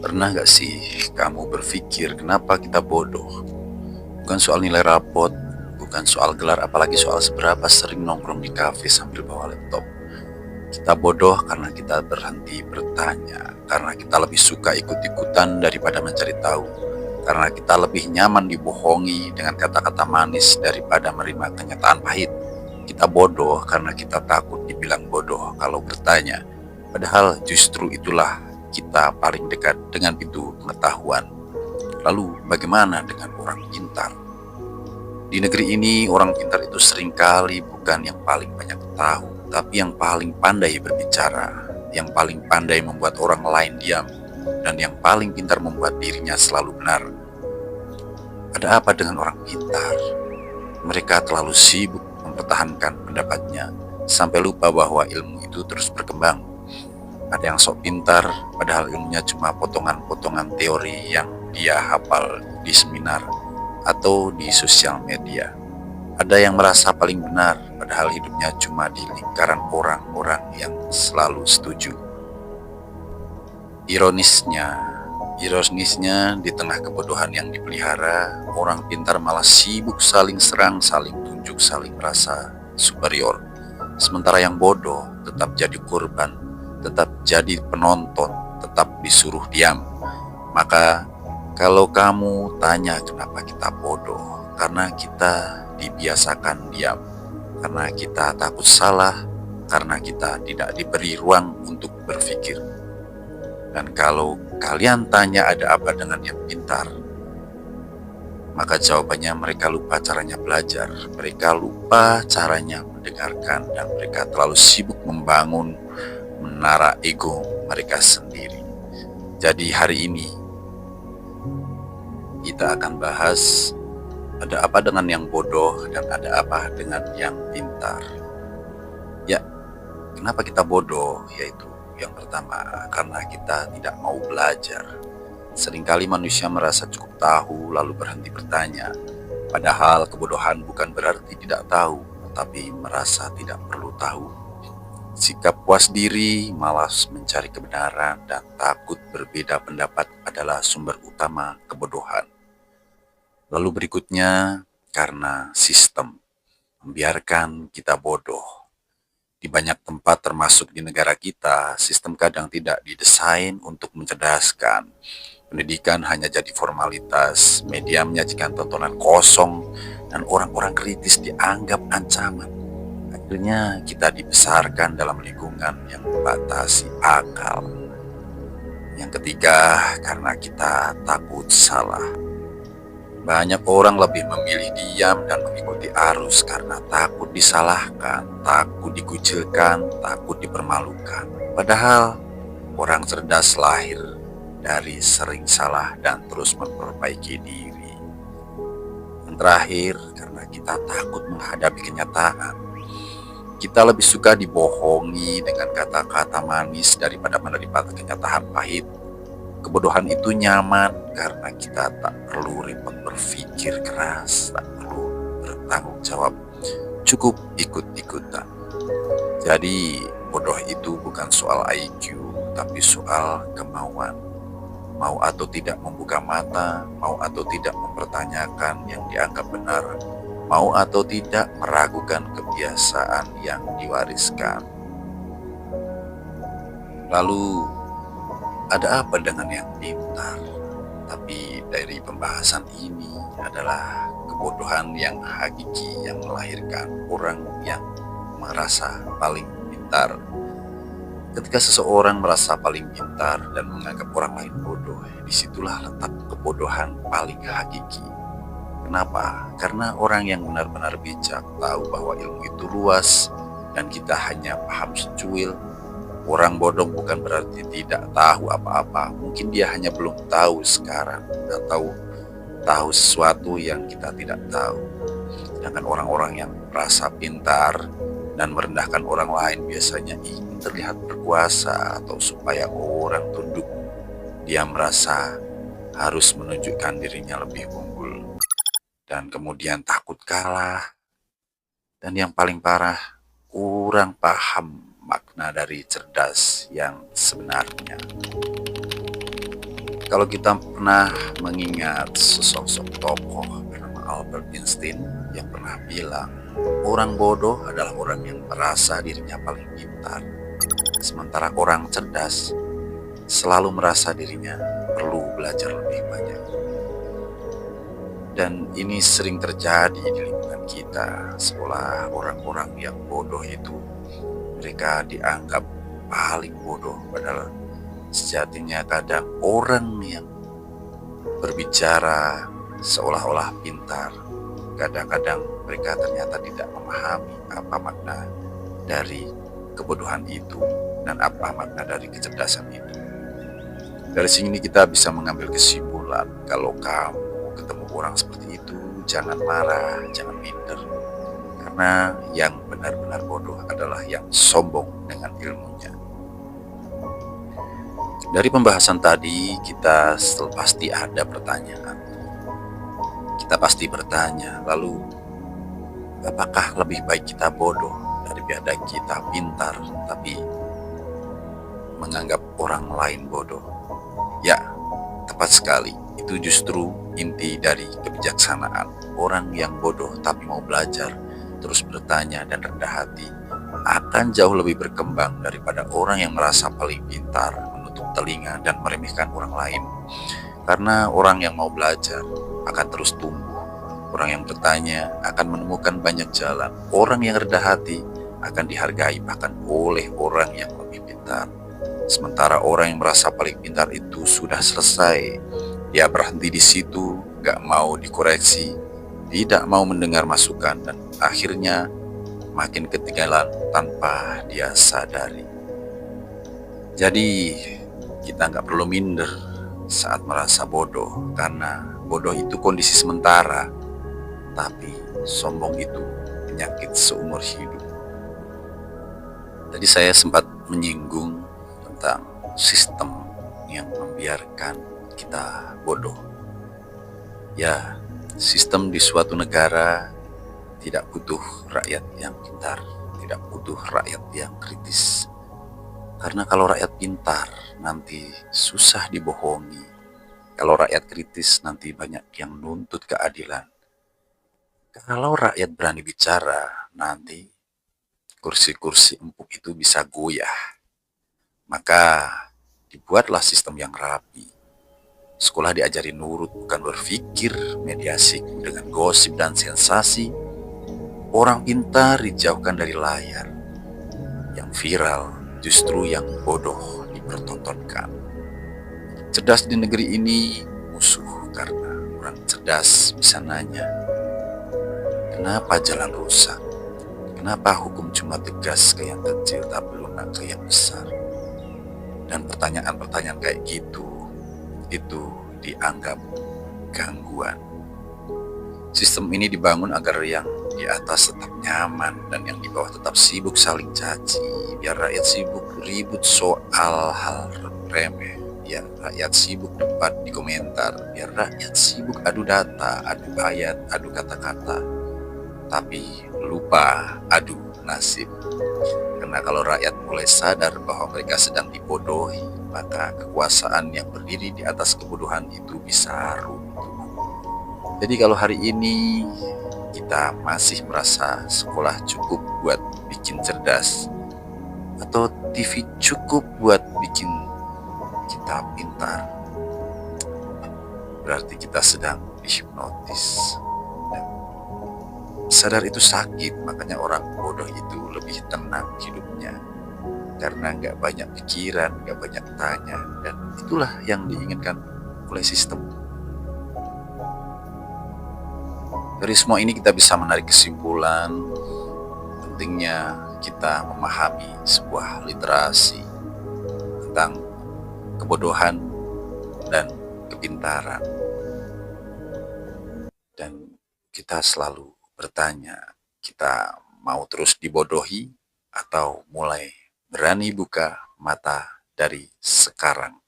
Pernah gak sih kamu berpikir kenapa kita bodoh? Bukan soal nilai rapot, bukan soal gelar, apalagi soal seberapa sering nongkrong di kafe sambil bawa laptop. Kita bodoh karena kita berhenti bertanya, karena kita lebih suka ikut-ikutan daripada mencari tahu, karena kita lebih nyaman dibohongi dengan kata-kata manis daripada menerima kenyataan pahit. Kita bodoh karena kita takut dibilang bodoh kalau bertanya, padahal justru itulah kita paling dekat dengan pintu pengetahuan. Lalu bagaimana dengan orang pintar? Di negeri ini orang pintar itu seringkali bukan yang paling banyak tahu, tapi yang paling pandai berbicara, yang paling pandai membuat orang lain diam, dan yang paling pintar membuat dirinya selalu benar. Ada apa dengan orang pintar? Mereka terlalu sibuk mempertahankan pendapatnya, sampai lupa bahwa ilmu itu terus berkembang. Ada yang sok pintar, padahal ilmunya cuma potongan-potongan teori yang dia hafal di seminar atau di sosial media. Ada yang merasa paling benar, padahal hidupnya cuma di lingkaran orang-orang yang selalu setuju. Ironisnya di tengah kebodohan yang dipelihara, orang pintar malah sibuk saling serang, saling tunjuk, saling merasa superior. Sementara yang bodoh tetap jadi korban, tetap jadi penonton, tetap disuruh diam. Maka kalau kamu tanya kenapa kita bodoh, karena kita dibiasakan diam, karena kita takut salah, karena kita tidak diberi ruang untuk berpikir. Dan kalau kalian tanya ada apa dengan yang pintar, maka jawabannya mereka lupa caranya belajar, mereka lupa caranya mendengarkan, dan mereka terlalu sibuk membangun menara ego mereka sendiri. Jadi hari ini kita akan bahas ada apa dengan yang bodoh dan ada apa dengan yang pintar. Ya, kenapa kita bodoh? Yaitu yang pertama, karena kita tidak mau belajar. Seringkali manusia merasa cukup tahu lalu berhenti bertanya. Padahal kebodohan bukan berarti tidak tahu, tetapi merasa tidak perlu tahu. Sikap puas diri, malas mencari kebenaran, dan takut berbeda pendapat adalah sumber utama kebodohan. Lalu berikutnya, karena sistem membiarkan kita bodoh. Di banyak tempat termasuk di negara kita, sistem kadang tidak didesain untuk mencerdaskan. Pendidikan hanya jadi formalitas, media menyajikan tontonan kosong, dan orang-orang kritis dianggap ancaman. Akhirnya kita dibesarkan dalam lingkungan yang membatasi akal. Yang ketiga, karena kita takut salah. Banyak orang lebih memilih diam dan mengikuti arus karena takut disalahkan, takut dikucilkan, takut dipermalukan. Padahal orang cerdas lahir dari sering salah dan terus memperbaiki diri. Yang terakhir, karena kita takut menghadapi kenyataan. Kita lebih suka dibohongi dengan kata-kata manis daripada menerima kenyataan pahit. Kebodohan itu nyaman karena kita tak perlu repot berpikir keras, tak perlu bertanggung jawab, cukup ikut-ikutan. Jadi bodoh itu bukan soal IQ, tapi soal kemauan. Mau atau tidak membuka mata, mau atau tidak mempertanyakan yang dianggap benar, mau atau tidak meragukan kebiasaan yang diwariskan. Lalu ada apa dengan yang pintar? Tapi dari pembahasan ini adalah kebodohan yang hakiki yang melahirkan orang yang merasa paling pintar. Ketika seseorang merasa paling pintar dan menganggap orang lain bodoh, disitulah letak kebodohan paling hakiki. Kenapa? Karena orang yang benar-benar bijak tahu bahwa ilmu itu luas dan kita hanya paham secuil. Orang bodoh bukan berarti tidak tahu apa-apa. Mungkin dia hanya belum tahu sekarang atau tahu sesuatu yang kita tidak tahu. Sedangkan orang-orang yang merasa pintar dan merendahkan orang lain biasanya ingin terlihat berkuasa atau supaya orang tunduk. Dia merasa harus menunjukkan dirinya lebih unggul dan kemudian takut kalah. Dan yang paling parah, kurang paham makna dari cerdas yang sebenarnya. Kalau kita pernah mengingat sesosok tokoh bernama Albert Einstein yang pernah bilang, orang bodoh adalah orang yang merasa dirinya paling pintar, sementara orang cerdas selalu merasa dirinya perlu belajar lebih banyak. Dan ini sering terjadi di lingkungan kita, seolah orang-orang yang bodoh itu mereka dianggap paling bodoh, padahal sejatinya kadang orang yang berbicara seolah-olah pintar, kadang-kadang mereka ternyata tidak memahami apa makna dari kebodohan itu dan apa makna dari kecerdasan itu. Dari sini kita bisa mengambil kesimpulan, kalau kamu ketemu orang seperti itu, jangan marah, jangan minder. Karena yang benar-benar bodoh adalah yang sombong dengan ilmunya. Dari pembahasan tadi, kita pasti ada pertanyaan. Kita pasti bertanya, lalu apakah lebih baik kita bodoh daripada kita pintar tapi menganggap orang lain bodoh? Ya, tepat sekali. Itu justru inti dari kebijaksanaan. Orang yang bodoh tapi mau belajar, terus bertanya dan rendah hati, akan jauh lebih berkembang daripada orang yang merasa paling pintar, menutup telinga dan meremehkan orang lain. Karena orang yang mau belajar akan terus tumbuh. Orang yang bertanya akan menemukan banyak jalan. Orang yang rendah hati akan dihargai bahkan oleh orang yang lebih pintar. Sementara orang yang merasa paling pintar itu sudah selesai. Dia berhenti di situ, gak mau dikoreksi, tidak mau mendengar masukan, dan akhirnya makin ketinggalan tanpa dia sadari. Jadi kita gak perlu minder saat merasa bodoh, karena bodoh itu kondisi sementara, tapi sombong itu penyakit seumur hidup. Tadi saya sempat menyinggung tentang sistem yang membiarkan kita bodoh. Ya, sistem di suatu negara tidak butuh rakyat yang pintar, tidak butuh rakyat yang kritis. Karena kalau rakyat pintar nanti susah dibohongi. Kalau rakyat kritis nanti banyak yang nuntut keadilan. Kalau rakyat berani bicara, nanti kursi-kursi empuk itu bisa goyah. Maka dibuatlah sistem yang rapi. Sekolah diajari nurut, bukan berpikir, mediasi dengan gosip dan sensasi. Orang pintar dijauhkan dari layar. Yang viral justru yang bodoh dipertontonkan. Cerdas di negeri ini musuh karena orang cerdas bisa nanya, kenapa jalan rusak? Kenapa hukum cuma tegas ke yang kecil tapi lunak ke yang besar? Dan pertanyaan-pertanyaan kayak gitu, itu dianggap gangguan. Sistem ini dibangun agar yang di atas tetap nyaman dan yang di bawah tetap sibuk saling caci. Biar rakyat sibuk ribut soal hal remeh. Biar rakyat sibuk debat di komentar. Biar rakyat sibuk adu data, adu ayat, adu kata-kata. Tapi lupa adu nasib. Karena kalau rakyat mulai sadar bahwa mereka sedang dibodohi, maka kekuasaan yang berdiri di atas kebodohan itu bisa runtuh. Jadi kalau hari ini kita masih merasa sekolah cukup buat bikin cerdas, atau TV cukup buat bikin kita pintar, berarti kita sedang dihipnotis. Sadar itu sakit, makanya orang bodoh itu lebih tenang hidupnya. Karena gak banyak pikiran, gak banyak tanya, dan itulah yang diinginkan oleh sistem. Dari semua ini kita bisa menarik kesimpulan pentingnya kita memahami sebuah literasi tentang kebodohan dan kepintaran. Dan kita selalu bertanya, kita mau terus dibodohi atau mulai berani buka mata dari sekarang?